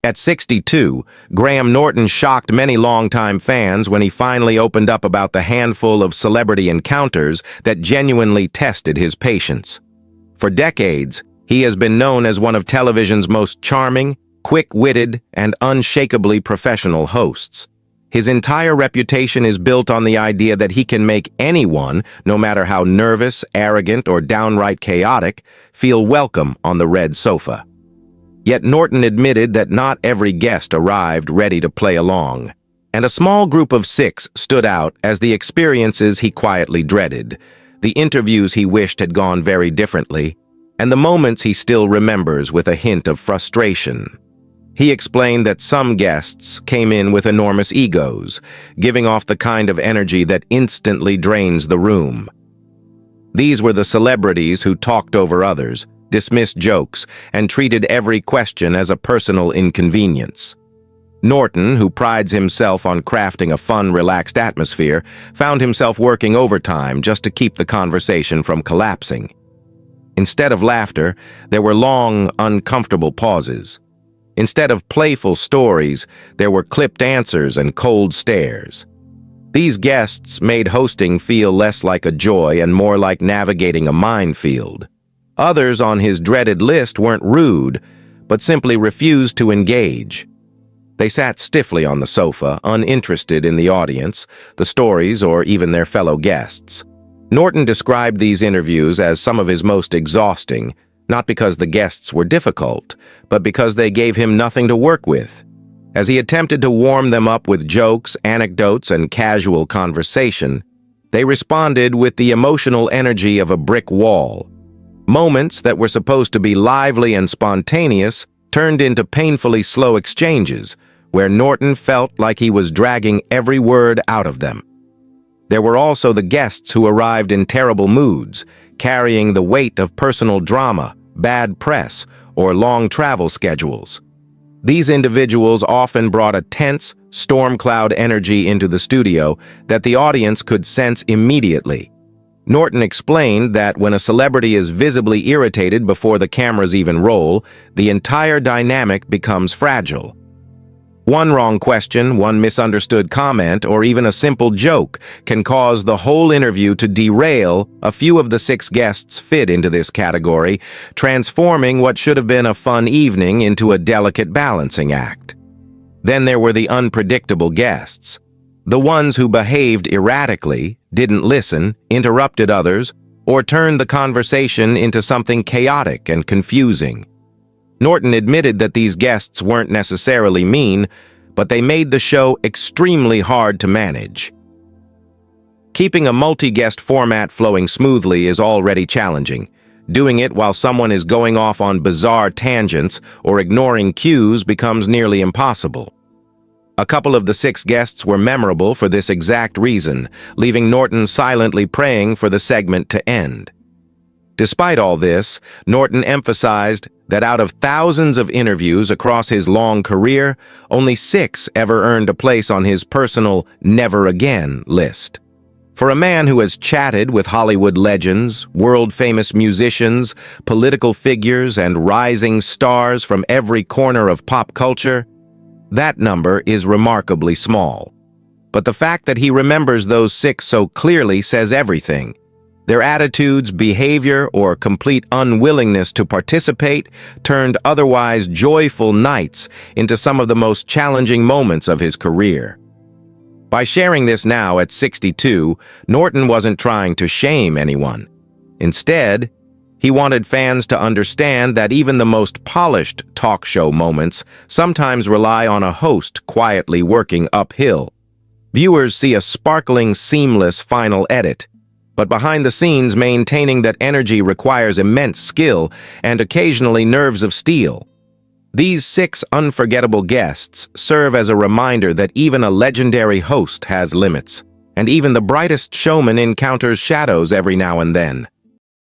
At 62, Graham Norton shocked many longtime fans when he finally opened up about the handful of celebrity encounters that genuinely tested his patience. For decades, he has been known as one of television's most charming, quick-witted, and unshakably professional hosts. His entire reputation is built on the idea that he can make anyone, no matter how nervous, arrogant, or downright chaotic, feel welcome on the red sofa. Yet Norton admitted that not every guest arrived ready to play along, and a small group of 6 stood out as the experiences he quietly dreaded, the interviews he wished had gone very differently, and the moments he still remembers with a hint of frustration. He explained that some guests came in with enormous egos, giving off the kind of energy that instantly drains the room. These were the celebrities who talked over others, dismissed jokes, and treated every question as a personal inconvenience. Norton, who prides himself on crafting a fun, relaxed atmosphere, found himself working overtime just to keep the conversation from collapsing. Instead of laughter, there were long, uncomfortable pauses. Instead of playful stories, there were clipped answers and cold stares. These guests made hosting feel less like a joy and more like navigating a minefield. Others on his dreaded list weren't rude, but simply refused to engage. They sat stiffly on the sofa, uninterested in the audience, the stories, or even their fellow guests. Norton described these interviews as some of his most exhausting, not because the guests were difficult, but because they gave him nothing to work with. As he attempted to warm them up with jokes, anecdotes, and casual conversation, they responded with the emotional energy of a brick wall. Moments that were supposed to be lively and spontaneous turned into painfully slow exchanges, where Norton felt like he was dragging every word out of them. There were also the guests who arrived in terrible moods, carrying the weight of personal drama, bad press, or long travel schedules. These individuals often brought a tense, storm cloud energy into the studio that the audience could sense immediately. Norton explained that when a celebrity is visibly irritated before the cameras even roll, the entire dynamic becomes fragile. One wrong question, one misunderstood comment, or even a simple joke can cause the whole interview to derail. A few of the 6 guests fit into this category, transforming what should have been a fun evening into a delicate balancing act. Then there were the unpredictable guests. The ones who behaved erratically, didn't listen, interrupted others, or turned the conversation into something chaotic and confusing. Norton admitted that these guests weren't necessarily mean, but they made the show extremely hard to manage. Keeping a multi-guest format flowing smoothly is already challenging. Doing it while someone is going off on bizarre tangents or ignoring cues becomes nearly impossible. A couple of the 6 guests were memorable for this exact reason, leaving Norton silently praying for the segment to end. Despite all this, Norton emphasized that out of thousands of interviews across his long career, only 6 ever earned a place on his personal never again list. For a man who has chatted with Hollywood legends, world-famous musicians, political figures, and rising stars from every corner of pop culture, that number is remarkably small. But the fact that he remembers those 6 so clearly says everything. Their attitudes, behavior, or complete unwillingness to participate turned otherwise joyful nights into some of the most challenging moments of his career. By sharing this now at 62, Norton wasn't trying to shame anyone. Instead, he wanted fans to understand that even the most polished talk show moments sometimes rely on a host quietly working uphill. Viewers see a sparkling, seamless final edit, but behind the scenes maintaining that energy requires immense skill and occasionally nerves of steel. These 6 unforgettable guests serve as a reminder that even a legendary host has limits, and even the brightest showman encounters shadows every now and then.